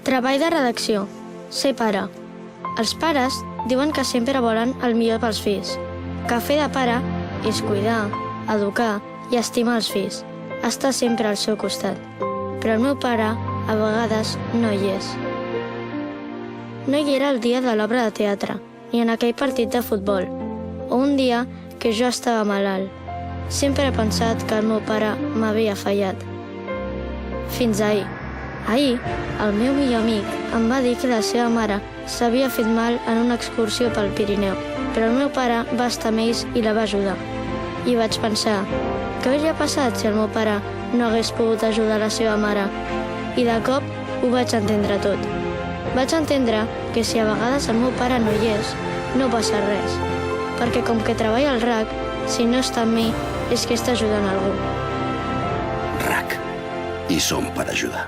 Treball de redacció. Ser pare. Els pares diuen que sempre volen el millor pels fills. Que fer de pare és cuidar, educar i estimar els fills. Estar sempre al seu costat. Però el meu pare, a vegades, no hi és. No hi era el dia de l'obra de teatre, ni en aquell partit de futbol, o un dia que jo estava malalt. Sempre he pensat que el meu pare m'havia fallat. Fins ahir. Ahir, el meu millor amic em va dir que la seva mare s'havia fet mal en una excursió pel Pirineu, però el meu pare va estar amb ells i la va ajudar. I vaig pensar, què hauria passat si el meu pare no hagués pogut ajudar la seva mare? I de cop ho vaig entendre tot. Vaig entendre que si a vegades el meu pare no hi és, no passa res. Perquè com que treballa al RAC, si no està amb mi, és que està ajudant algú. RAC. I som per ajudar.